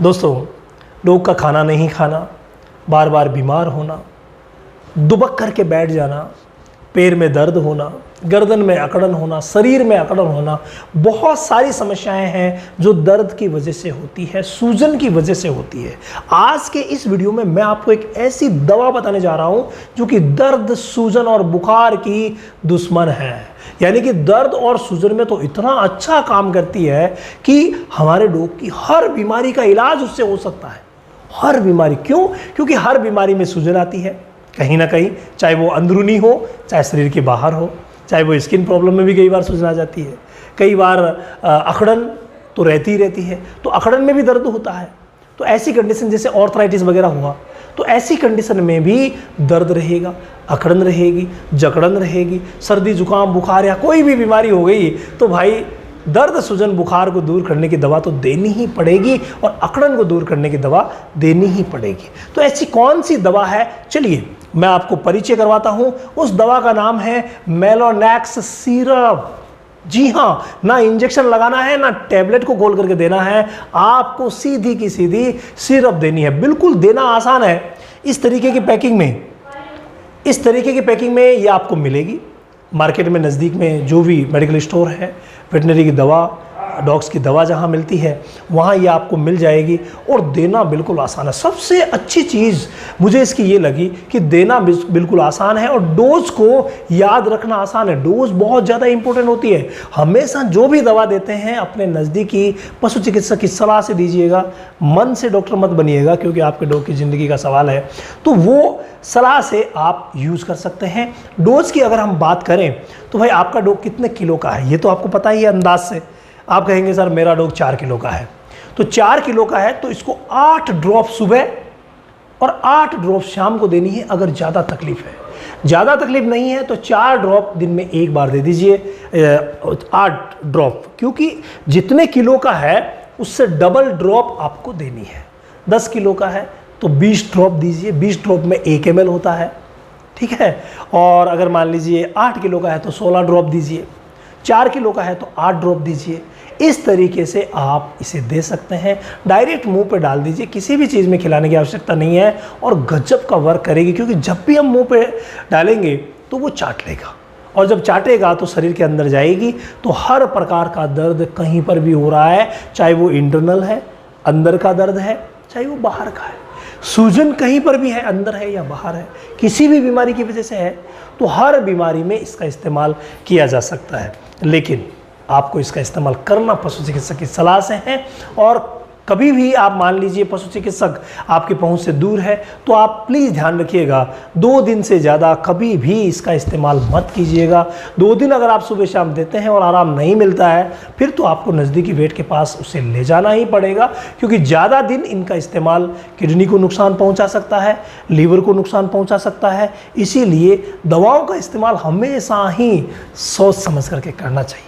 दोस्तों, लोग का खाना नहीं खाना, बार बार बीमार होना, दुबक करके बैठ जाना, पैर में दर्द होना, गर्दन में अकड़न होना, शरीर में अकड़न होना, बहुत सारी समस्याएं हैं जो दर्द की वजह से होती है, सूजन की वजह से होती है। आज के इस वीडियो में मैं आपको एक ऐसी दवा बताने जा रहा हूं जो कि दर्द, सूजन और बुखार की दुश्मन है। यानी कि दर्द और सूजन में तो इतना अच्छा काम करती है कि हमारे लोग की हर बीमारी का इलाज उससे हो सकता है। हर बीमारी, क्यों? क्योंकि हर बीमारी में सूजन आती है कहीं ना कहीं, चाहे वो अंदरूनी हो, चाहे शरीर के बाहर हो, चाहे वो स्किन प्रॉब्लम में भी कई बार सूजन आ जाती है, कई बार अकड़न तो रहती ही रहती है, तो अकड़न में भी दर्द होता है। तो ऐसी कंडीशन जैसे ऑर्थराइटिस वगैरह हुआ, तो ऐसी कंडीशन में भी दर्द रहेगा, अकड़न रहेगी, जकड़न रहेगी, सर्दी जुकाम बुखार या कोई भी बीमारी हो गई तो भाई दर्द सूजन बुखार को दूर करने की दवा तो देनी ही पड़ेगी और अकड़न को दूर करने की दवा देनी ही पड़ेगी। तो ऐसी कौन सी दवा है, चलिए मैं आपको परिचय करवाता हूं। उस दवा का नाम है मेलोनैक्स सिरप। जी हाँ, ना इंजेक्शन लगाना है, ना टैबलेट को घोल करके देना है, आपको सीधी की सीधी सिरप देनी है। बिल्कुल देना आसान है। इस तरीके की पैकिंग में ये आपको मिलेगी मार्केट में, नज़दीक में जो भी मेडिकल स्टोर है, वेटनरी की दवा, डॉग्स की दवा जहाँ मिलती है वहाँ ये आपको मिल जाएगी और देना बिल्कुल आसान है। सबसे अच्छी चीज़ मुझे इसकी ये लगी कि देना बिल्कुल आसान है और डोज को याद रखना आसान है। डोज बहुत ज़्यादा इंपॉर्टेंट होती है। हमेशा जो भी दवा देते हैं अपने नज़दीकी पशु चिकित्सक की सलाह से दीजिएगा। मन से डॉक्टर मत बनिएगा, क्योंकि आपके डॉग की ज़िंदगी का सवाल है, तो वो सलाह से आप यूज़ कर सकते हैं। डोज की अगर हम बात करें तो भाई आपका डॉग कितने किलो का है ये तो आपको पता ही है अंदाज से। आप कहेंगे सर मेरा डॉग 4 किलो का है, तो 4 किलो का है तो इसको 8 ड्रॉप सुबह और 8 ड्रॉप शाम को देनी है। अगर ज़्यादा तकलीफ है, ज़्यादा तकलीफ नहीं है तो 4 ड्रॉप दिन में एक बार दे दीजिए, 8 ड्रॉप, क्योंकि जितने किलो का है उससे डबल ड्रॉप आपको देनी है। 10 किलो का है तो 20 ड्रॉप दीजिए, 20 ड्रॉप में 1 ml होता है, ठीक है। और अगर मान लीजिए 8 किलो का है तो 16 ड्रॉप दीजिए, 4 किलो का है तो 8 ड्रॉप दीजिए। इस तरीके से आप इसे दे सकते हैं। डायरेक्ट मुंह पे डाल दीजिए, किसी भी चीज़ में खिलाने की आवश्यकता नहीं है और गजब का वर्क करेगी, क्योंकि जब भी हम मुंह पे डालेंगे तो वो चाट लेगा और जब चाटेगा तो शरीर के अंदर जाएगी। तो हर प्रकार का दर्द कहीं पर भी हो रहा है, चाहे वो इंटरनल है, अंदर का दर्द है, चाहे वो बाहर का है, सूजन कहीं पर भी है, अंदर है या बाहर है, किसी भी बीमारी की वजह से है, तो हर बीमारी में इसका इस्तेमाल किया जा सकता है। लेकिन आपको इसका इस्तेमाल करना पशु चिकित्सक की सलाह से है। और कभी भी आप मान लीजिए पशु चिकित्सक आपकी पहुंच से दूर है तो आप प्लीज़ ध्यान रखिएगा, 2 दिन से ज़्यादा कभी भी इसका इस्तेमाल मत कीजिएगा। 2 दिन अगर आप सुबह शाम देते हैं और आराम नहीं मिलता है फिर तो आपको नज़दीकी वेट के पास उसे ले जाना ही पड़ेगा, क्योंकि ज़्यादा दिन इनका इस्तेमाल किडनी को नुकसान पहुँचा सकता है, लीवर को नुकसान पहुँचा सकता है। इसीलिए दवाओं का इस्तेमाल हमेशा ही सोच समझ करके करना चाहिए।